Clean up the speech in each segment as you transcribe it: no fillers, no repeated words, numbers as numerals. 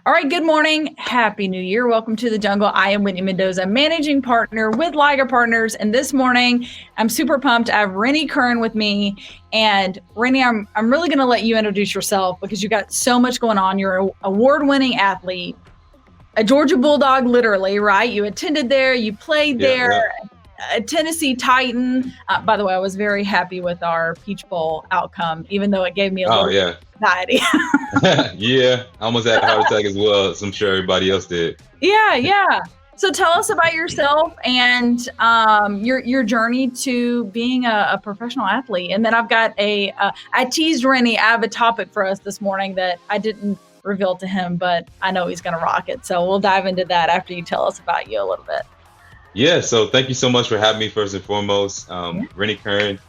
All right, good morning. Happy New Year. Welcome to the jungle. I am Whitney Mendoza, managing partner with Liger Partners. And this morning, I'm super pumped. I have Rennie Curran with me. And Rennie, I'm really going to let you introduce yourself because you got so much going on. You're an award-winning athlete, a Georgia Bulldog, literally, right? You attended there, you played Yeah, there, yeah. a Tennessee Titan. By the way, I was very happy with our Peach Bowl outcome, even though it gave me a Oh, little yeah. anxiety. Yeah. I almost had a heart attack as well, as I'm sure everybody else did. Yeah. So tell us about yourself and your journey to being a professional athlete. And then I've got I teased Rennie, I have a topic for us this morning that I didn't reveal to him, but I know he's going to rock it. So we'll dive into that after you tell us about you a little bit. Yeah, so thank you so much for having me first and foremost. Yeah. Rennie Curran,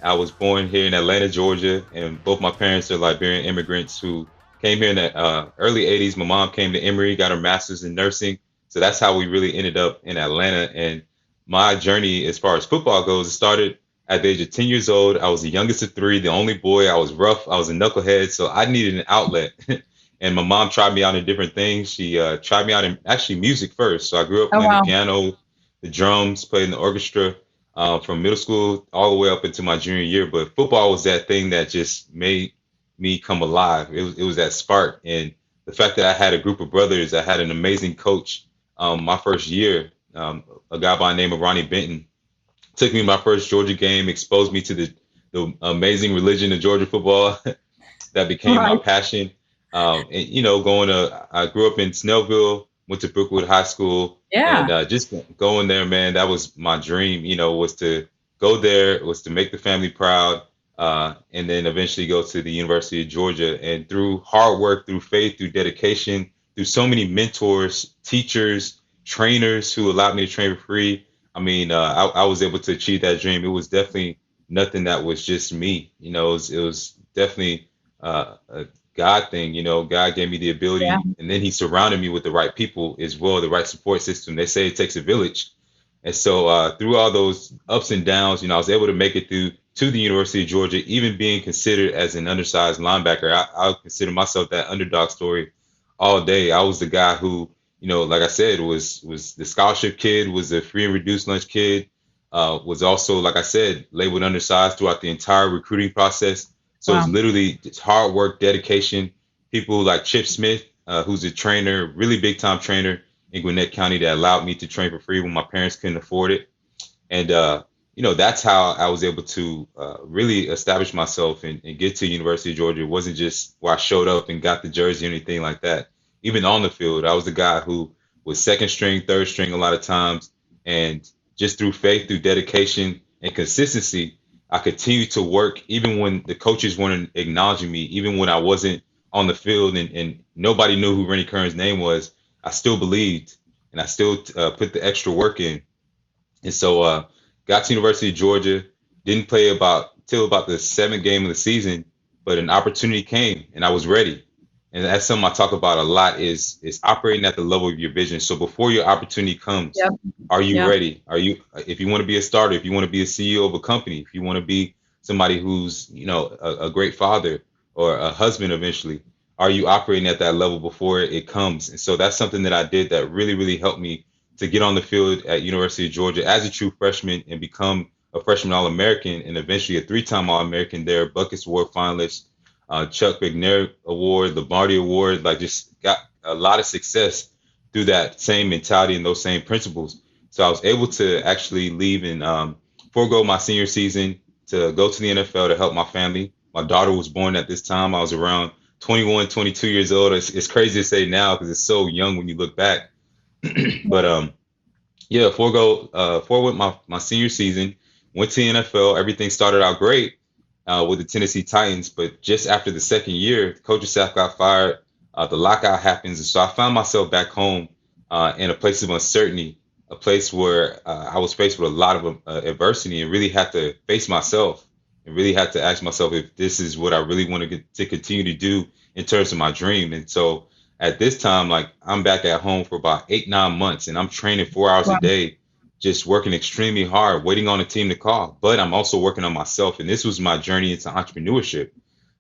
I was born here in Atlanta, Georgia, and both my parents are Liberian immigrants who came here in the early 80s. My mom came to Emory, got her master's in nursing. So that's how we really ended up in Atlanta. And my journey as far as football goes, it started at the age of 10 years old. I was the youngest of three, the only boy. I was rough. I was a knucklehead. So I needed an outlet. And my mom tried me out in different things. She tried me out in actually music first. So I grew up Oh, playing the wow. piano, the drums, played in the orchestra from middle school all the way up into my junior year. But football was that thing that just made me come alive. It was that spark. And the fact that I had a group of brothers, I had an amazing coach my first year, a guy by the name of Ronnie Benton, took me to my first Georgia game, exposed me to the amazing religion of Georgia football that became my Right. passion. And I grew up in Snellville, went to Brookwood High School, and Yeah. just going there, man, that was my dream. Was to go there, was to make the family proud, and then eventually go to the University of Georgia. And through hard work, through faith, through dedication, through so many mentors, teachers, trainers who allowed me to train for free. I mean, I was able to achieve that dream. It was definitely nothing that was just me. It was definitely a God thing. God gave me the Yeah. ability, and then He surrounded me with the right people as well, the right support system. They say it takes a village, and so through all those ups and downs, I was able to make it through to the University of Georgia, even being considered as an undersized linebacker. I consider myself that underdog story all day. I was the guy who, like I said, was the scholarship kid, was the free and reduced lunch kid, was also, like I said, labeled undersized throughout the entire recruiting process. So it's Wow. literally just hard work, dedication. People like Chip Smith, who's a trainer, really big time trainer in Gwinnett County, that allowed me to train for free when my parents couldn't afford it. And that's how I was able to really establish myself and get to University of Georgia. It wasn't just where I showed up and got the jersey or anything like that. Even on the field, I was the guy who was second string, third string a lot of times. And just through faith, through dedication and consistency, I continued to work even when the coaches weren't acknowledging me, even when I wasn't on the field and nobody knew who Rennie Curran's name was. I still believed and I still put the extra work in. And so got to University of Georgia, didn't play till about the seventh game of the season, but an opportunity came and I was ready. And that's something I talk about a lot is operating at the level of your vision. So before your opportunity comes, Yep. are you Yep. ready? If you want to be a starter, if you want to be a CEO of a company, if you want to be somebody who's, a great father or a husband eventually, are you operating at that level before it comes? And so that's something that I did that really, really helped me to get on the field at University of Georgia as a true freshman and become a freshman All-American and eventually a three-time All-American there, Buckets Award finalist, Chuck McNair Award, the Barty Award, like just got a lot of success through that same mentality and those same principles. So I was able to actually leave and forego my senior season to go to the NFL to help my family. My daughter was born at this time. I was around 21, 22 years old. It's crazy to say now because it's so young when you look back. But yeah, forward my senior season, went to the NFL. Everything started out great with the Tennessee Titans, but just after the second year, the coaching staff got fired. The lockout happens, and so I found myself back home in a place of uncertainty, a place where I was faced with a lot of adversity and really had to face myself and really had to ask myself if this is what I really want to continue to do in terms of my dream. And so at this time, like I'm back at home for about 8, 9 months and I'm training 4 hours a Wow. day, just working extremely hard, waiting on a team to call. But I'm also working on myself. And this was my journey into entrepreneurship.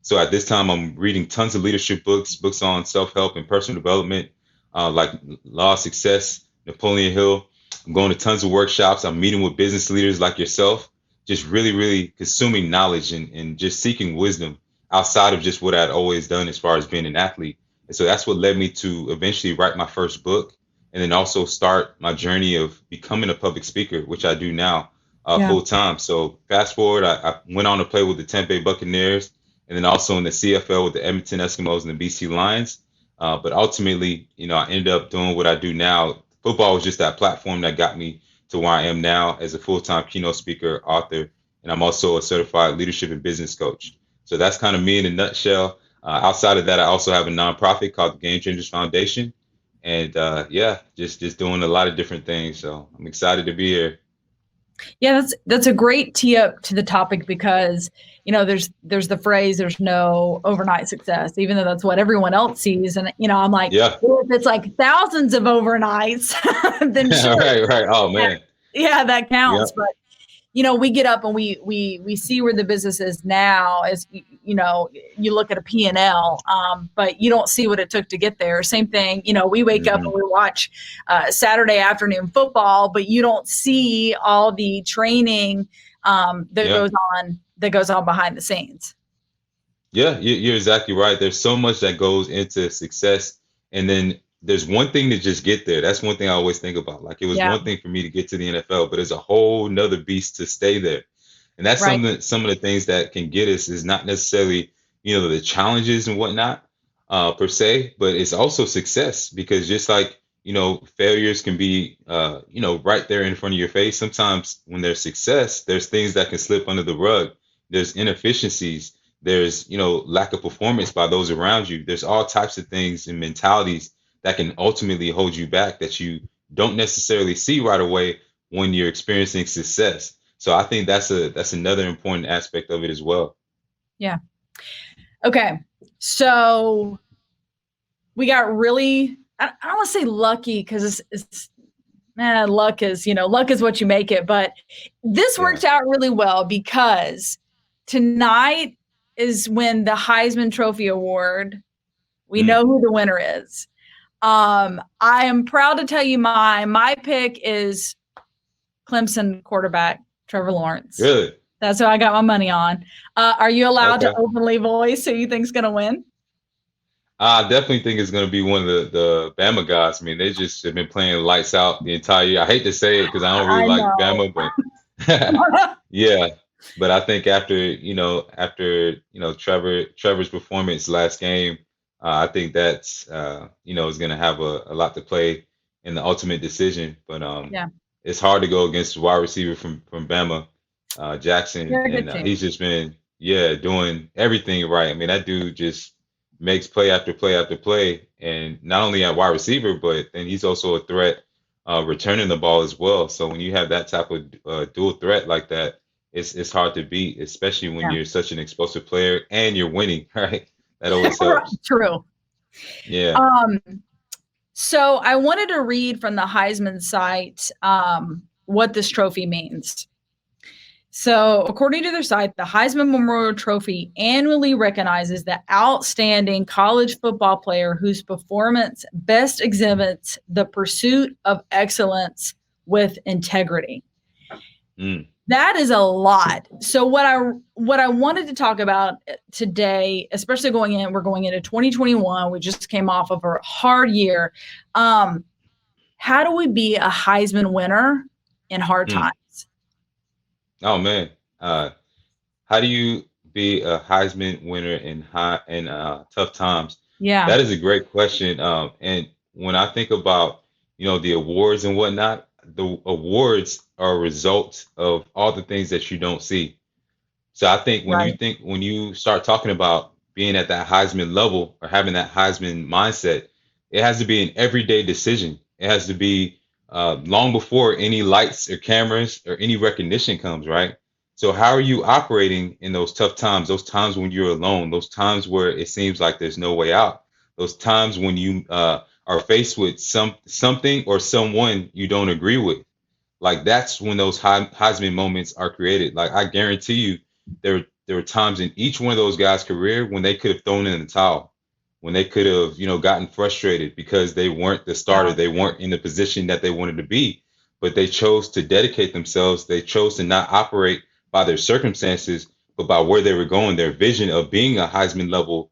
So at this time, I'm reading tons of leadership books, books on self-help and personal development, like Law of Success, Napoleon Hill. I'm going to tons of workshops. I'm meeting with business leaders like yourself, just really, really consuming knowledge and just seeking wisdom outside of just what I'd always done as far as being an athlete. And so that's what led me to eventually write my first book and then also start my journey of becoming a public speaker, which I do now Yeah. full time. So fast forward, I went on to play with the Tampa Bay Buccaneers and then also in the CFL with the Edmonton Eskimos and the BC Lions. But ultimately, I ended up doing what I do now. Football was just that platform that got me to where I am now as a full-time keynote speaker, author, and I'm also a certified leadership and business coach. So that's kind of me in a nutshell. Outside of that, I also have a nonprofit called the Game Changers Foundation, and yeah, just doing a lot of different things. So I'm excited to be here. Yeah, that's a great tee up to the topic because there's the phrase there's no overnight success, even though that's what everyone else sees. And I'm like, Yeah. well, if it's like thousands of overnights, then sure, Right. Oh man. yeah, that Yeah. counts. But we get up and we see where the business is now as you look at a P&L, but you don't see what it took to get there. Same thing, we wake up and we watch Saturday afternoon football, but you don't see all the training that goes on behind the scenes. Yeah, you're exactly right. There's so much that goes into success, and then there's one thing to just get there. That's one thing I always think about. Like it was Yeah. one thing for me to get to the NFL, but it's a whole nother beast to stay there. And that's Right. some of the things that can get us is not necessarily, the challenges and whatnot, per se, but it's also success because just like, failures can be, right there in front of your face. Sometimes when there's success, there's things that can slip under the rug. There's inefficiencies. There's, lack of performance by those around you. There's all types of things and mentalities that can ultimately hold you back that you don't necessarily see right away when you're experiencing success. So I think that's another important aspect of it as well. Yeah. Okay. So we got really, I don't want to say lucky because luck is what you make it. But this worked out really well because tonight is when the Heisman Trophy Award, we know who the winner is. I am proud to tell you my pick is Clemson quarterback Trevor Lawrence. Really? That's who I got my money on. Are you allowed to openly voice who you think's going to win? I definitely think it's going to be one of the Bama guys. I mean, they just have been playing lights out the entire year. I hate to say it because I don't really like Bama, but yeah. But I think after Trevor's performance last game, I think that's is going to have a lot to play in the ultimate decision. But it's hard to go against the wide receiver from Bama, Jackson, and he's just been doing everything right. I mean, that dude just makes play after play after play, and not only at wide receiver, but then he's also a threat returning the ball as well. So when you have that type of dual threat like that, it's hard to beat, especially when you're such an explosive player and you're winning, right? That always helps. True. Yeah. So I wanted to read from the Heisman site what this trophy means. So according to their site, the Heisman Memorial Trophy annually recognizes the outstanding college football player whose performance best exhibits the pursuit of excellence with integrity. That is a lot. So what I wanted to talk about today, especially we're going into 2021, we just came off of a hard year. How do we be a Heisman winner in hard times? Oh man, how do you be a Heisman winner in tough times? Yeah, that is a great question. And when I think about the awards and whatnot, the awards are a result of all the things that you don't see. So I think when you start talking about being at that Heisman level or having that Heisman mindset, it has to be an everyday decision. It has to be long before any lights or cameras or any recognition comes, right? So how are you operating in those tough times, those times when you're alone, those times where it seems like there's no way out, those times when you are faced with something or someone you don't agree with? Like that's when those Heisman moments are created. Like I guarantee you, there there were times in each one of those guys' career when they could have thrown in the towel, when they could have, gotten frustrated because they weren't the starter, Yeah. they weren't in the position that they wanted to be, but they chose to dedicate themselves. They chose to not operate by their circumstances, but by where they were going, their vision of being a Heisman level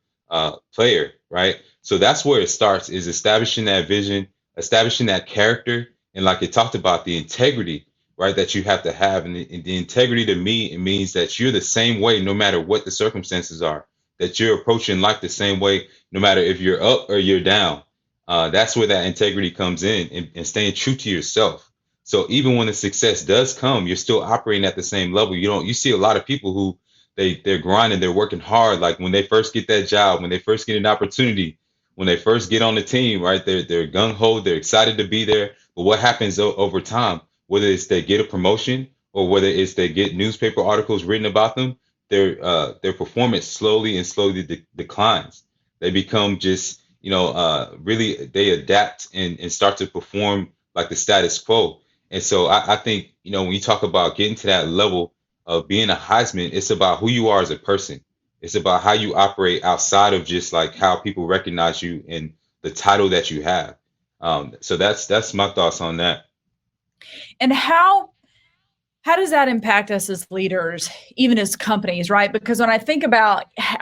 player, right? So that's where it starts, is establishing that vision, establishing that character, and like it talked about, the integrity, right, that you have to have. And the integrity, to me, it means that you're the same way no matter what the circumstances are, that you're approaching life the same way no matter if you're up or you're down. That's where that integrity comes in, and staying true to yourself. So even when the success does come, you're still operating at the same level. You see a lot of people who they're grinding, they're working hard. Like when they first get that job, when they first get an opportunity, when they first get on the team, right? They're gung ho, they're excited to be there. But what happens over time, whether it's they get a promotion or whether it's they get newspaper articles written about them, their performance slowly declines. They become just, really, they adapt and start to perform like the status quo. And so I think, when you talk about getting to that level of being a Heisman, it's about who you are as a person. It's about how you operate outside of just like how people recognize you and the title that you have. So that's my thoughts on that. And how does that impact us as leaders, even as companies, right? Because when I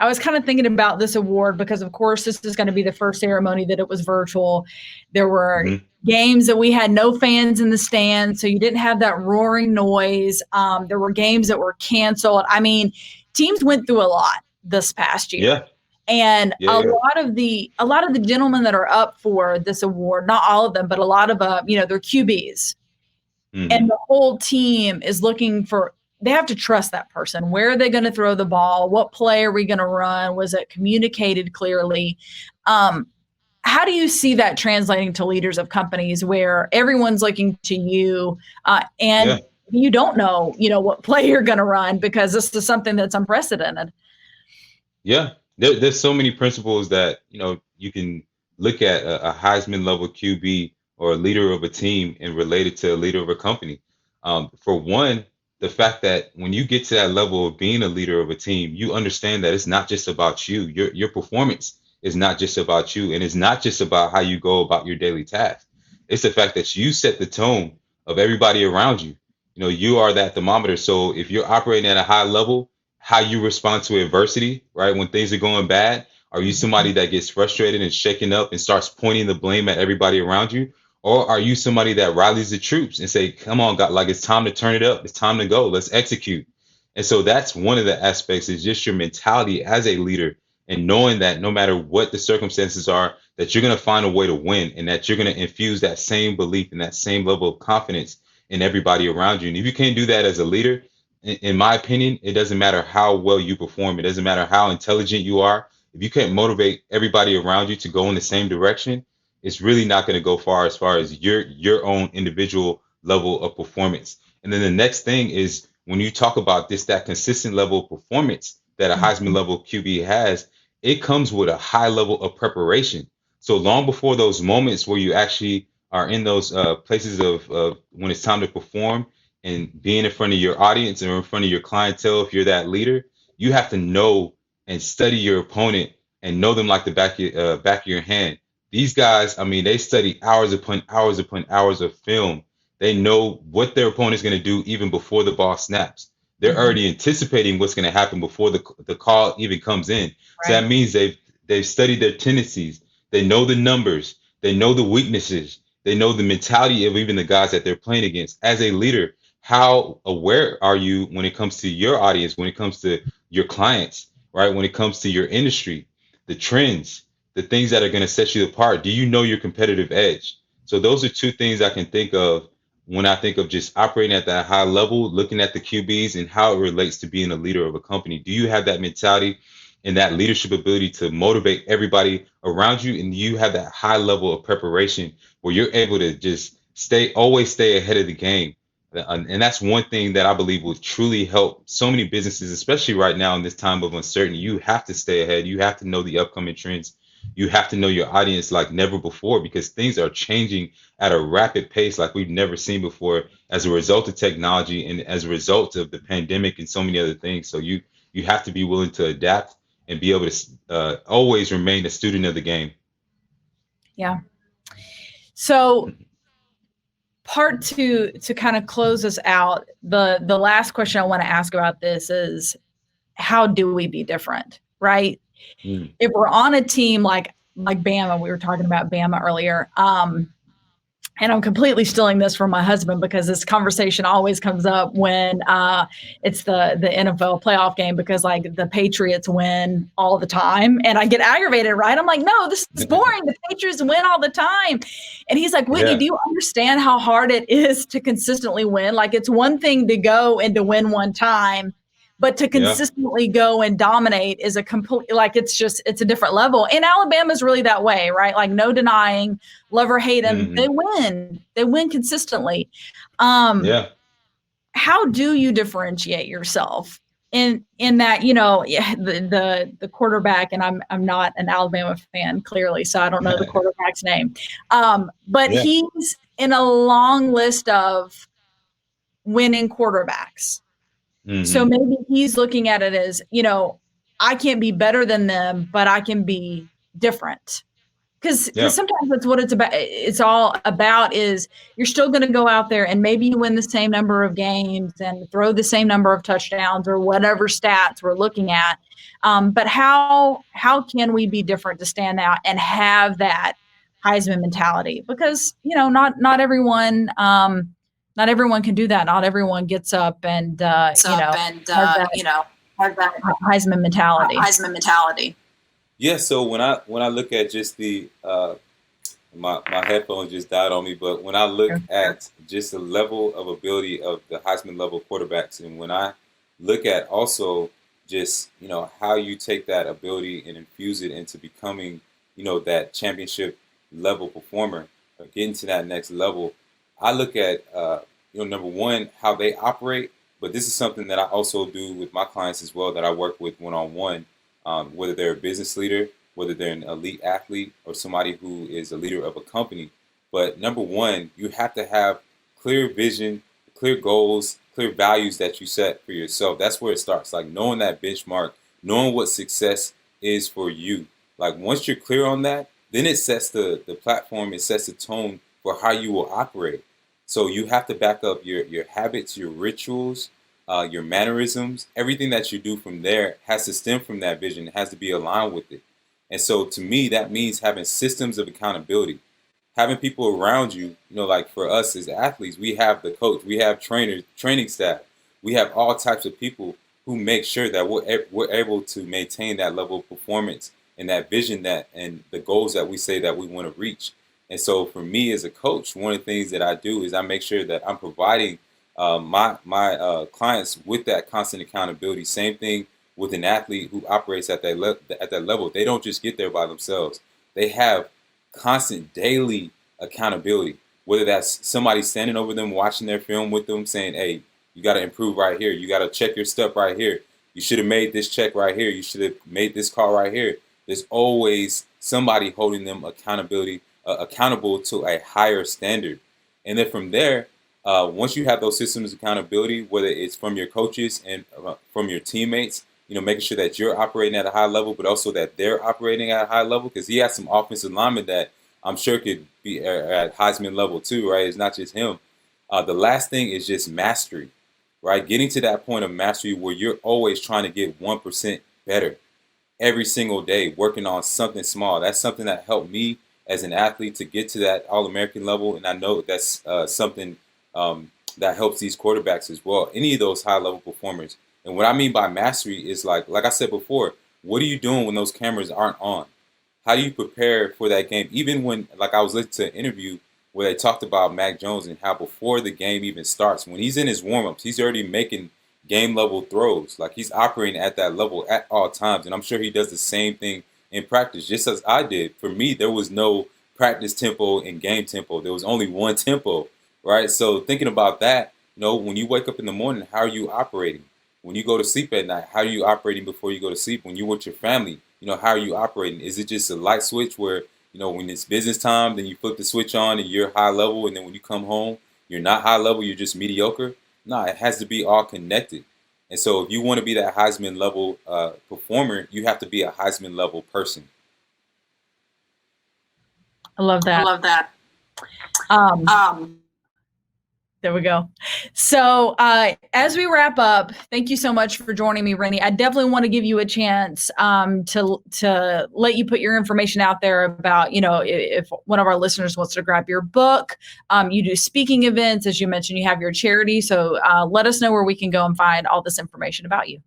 was kind of thinking about this award because, of course, this is going to be the first ceremony that it was virtual. There were Mm-hmm. games that we had no fans in the stands, so you didn't have that roaring noise. There were games that were canceled. I mean, teams went through a lot this past year. Yeah. And Yeah. lot of the gentlemen that are up for this award, not all of them, but a lot of they're QBs. Mm-hmm. And the whole team is looking for, they have to trust that person. Where are they going to throw the ball? What play are we going to run? Was it communicated clearly? How do you see that translating to leaders of companies where everyone's looking to you and Yeah. you don't know, what play you're going to run because this is something that's unprecedented? Yeah. There's so many principles that, you can look at a Heisman level QB or a leader of a team and relate it to a leader of a company. For one, the fact that when you get to that level of being a leader of a team, you understand that it's not just about you. Your performance is not just about you, and it's not just about how you go about your daily tasks. It's the fact that you set the tone of everybody around you. You are that thermometer. So if you're operating at a high level, how you respond to adversity, right? When things are going bad, are you somebody that gets frustrated and shaken up and starts pointing the blame at everybody around you? Or are you somebody that rallies the troops and say, come on, God, like it's time to turn it up. It's time to go. Let's execute. And so that's one of the aspects, is just your mentality as a leader, and knowing that no matter what the circumstances are, that you're going to find a way to win, and that you're going to infuse that same belief and that same level of confidence in everybody around you. And if you can't do that as a leader, in my opinion, it doesn't matter how well you perform. It doesn't matter how intelligent you are. If you can't motivate everybody around you to go in the same direction, it's really not going to go far as your own individual level of performance. And then the next thing is, when you talk about that consistent level of performance that a Heisman level QB has, it comes with a high level of preparation. So long before those moments where you actually are in those places of when it's time to perform and being in front of your audience or in front of your clientele, if you're that leader, you have to know and study your opponent and know them like the back of your hand. These guys, I mean, they study hours upon hours of film. They know what their opponent's going to do even before the ball snaps. They're already anticipating what's going to happen before the call even comes in. Right. So that means they've studied their tendencies. They know the numbers. They know the weaknesses. They know the mentality of even the guys that they're playing against. As a leader, how aware are you when it comes to your audience, when it comes to your clients, right? When it comes to your industry, the trends, the things that are going to set you apart? Do you know your competitive edge? So those are two things I can think of when I think of just operating at that high level, looking at the QBs and how it relates to being a leader of a company. Do you have that mentality and that leadership ability to motivate everybody around you? And you have that high level of preparation where you're able to just always stay ahead of the game. And that's one thing that I believe will truly help so many businesses, especially right now in this time of uncertainty. You have to stay ahead. You have to know the upcoming trends. You have to know your audience like never before, because things are changing at a rapid pace like we've never seen before as a result of technology and as a result of the pandemic and so many other things. So You have to be willing to adapt and be able to always remain a student of the game. Yeah. So part two, to kind of close us out, the last question I want to ask about this is, how do we be different, right? Mm. If we're on a team like Bama, we were talking about Bama earlier, and I'm completely stealing this from my husband because this conversation always comes up when it's the NFL playoff game, because like the Patriots win all the time and I get aggravated, right? I'm like, no, this is boring. The Patriots win all the time. And he's like, Whitney, do you understand how hard it is to consistently win? Like, it's one thing to go and to win one time, but to consistently go and dominate is a complete, like, it's a different level. And Alabama's really that way, right? Like, no denying, love or hate them, they win consistently. How do you differentiate yourself in that, the quarterback, and I'm not an Alabama fan, clearly, so I don't know the quarterback's name. But he's in a long list of winning quarterbacks. So maybe he's looking at it as, I can't be better than them, but I can be different. Because sometimes that's what it's about. It's all about is you're still going to go out there and maybe you win the same number of games and throw the same number of touchdowns or whatever stats we're looking at. But how can we be different to stand out and have that Heisman mentality? Because, not everyone can do that. Not everyone gets up and has that Heisman mentality. Yeah. So when I look at just the my headphones just died on me, but when I look at just the level of ability of the Heisman level quarterbacks, and when I look at also just how you take that ability and infuse it into becoming that championship level performer, or getting to that next level, I look at number one, how they operate, but this is something that I also do with my clients as well, that I work with one-on-one, whether they're a business leader, whether they're an elite athlete, or somebody who is a leader of a company. But number one, you have to have clear vision, clear goals, clear values that you set for yourself. That's where it starts, like knowing that benchmark, knowing what success is for you. Like once you're clear on that, then it sets the platform, it sets the tone for how you will operate. So you have to back up your habits, your rituals, your mannerisms. Everything that you do from there has to stem from that vision. It has to be aligned with it. And so to me, that means having systems of accountability, having people around you. Like for us as athletes, we have the coach, we have trainers, training staff, we have all types of people who make sure that we're able to maintain that level of performance and that vision and the goals that we say that we want to reach. And so for me as a coach, one of the things that I do is I make sure that I'm providing my clients with that constant accountability. Same thing with an athlete who operates at that level. They don't just get there by themselves. They have constant daily accountability, whether that's somebody standing over them, watching their film with them, saying, hey, you got to improve right here. You got to check your stuff right here. You should have made this check right here. You should have made this call right here. There's always somebody holding them accountable to a higher standard. And then from there, once you have those systems of accountability, whether it's from your coaches and from your teammates, making sure that you're operating at a high level, but also that they're operating at a high level, because he has some offensive linemen that I'm sure could be at Heisman level too, right? It's not just him. The last thing is just mastery, right? Getting to that point of mastery where you're always trying to get 1% better every single day, working on something small. That's something that helped me as an athlete to get to that All-American level, and I know that's something that helps these quarterbacks as well, any of those high-level performers. And what I mean by mastery is like I said before, what are you doing when those cameras aren't on? How do you prepare for that game? Even when, like I was listening to an interview where they talked about Mac Jones and how before the game even starts, when he's in his warm-ups, he's already making game-level throws. Like he's operating at that level at all times. And I'm sure he does the same thing in practice, just as I did. For me, there was no practice tempo and game tempo. There was only one tempo, right? So thinking about that, when you wake up in the morning, how are you operating? When you go to sleep at night, how are you operating before you go to sleep? When you're with your family, how are you operating? Is it just a light switch where, when it's business time, then you flip the switch on and you're high level, and then when you come home, you're not high level, you're just mediocre? No, it has to be all connected. And so if you want to be that Heisman level performer, you have to be a Heisman level person. I love that. There we go. So as we wrap up, thank you so much for joining me, Rennie. I definitely want to give you a chance to let you put your information out there about, if one of our listeners wants to grab your book. You do speaking events. As you mentioned, you have your charity. So let us know where we can go and find all this information about you.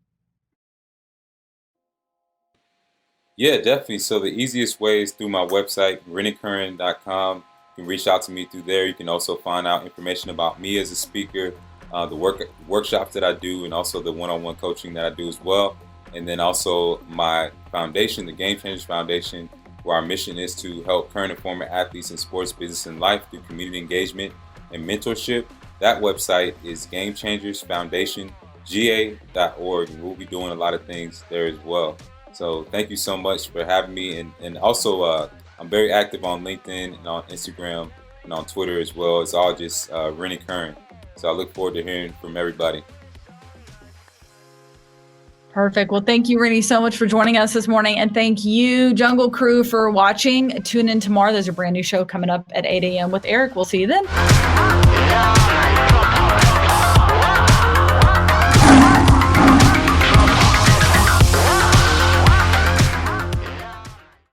Yeah, definitely. So the easiest way is through my website, renniecurran.com. You can reach out to me through there. You can also find out information about me as a speaker, the workshops that I do, and also the one-on-one coaching that I do as well. And then also my foundation, the Game Changers Foundation, where our mission is to help current and former athletes in sports, business, and life through community engagement and mentorship. That website is GameChangersFoundationGA.org, and we'll be doing a lot of things there as well. So thank you so much for having me. And also, I'm very active on LinkedIn and on Instagram and on Twitter as well. It's all just Rennie Curran. So I look forward to hearing from everybody. Perfect. Well, thank you, Rennie, so much for joining us this morning. And thank you, Jungle Crew, for watching. Tune in tomorrow. There's a brand new show coming up at 8 a.m. with Eric. We'll see you then.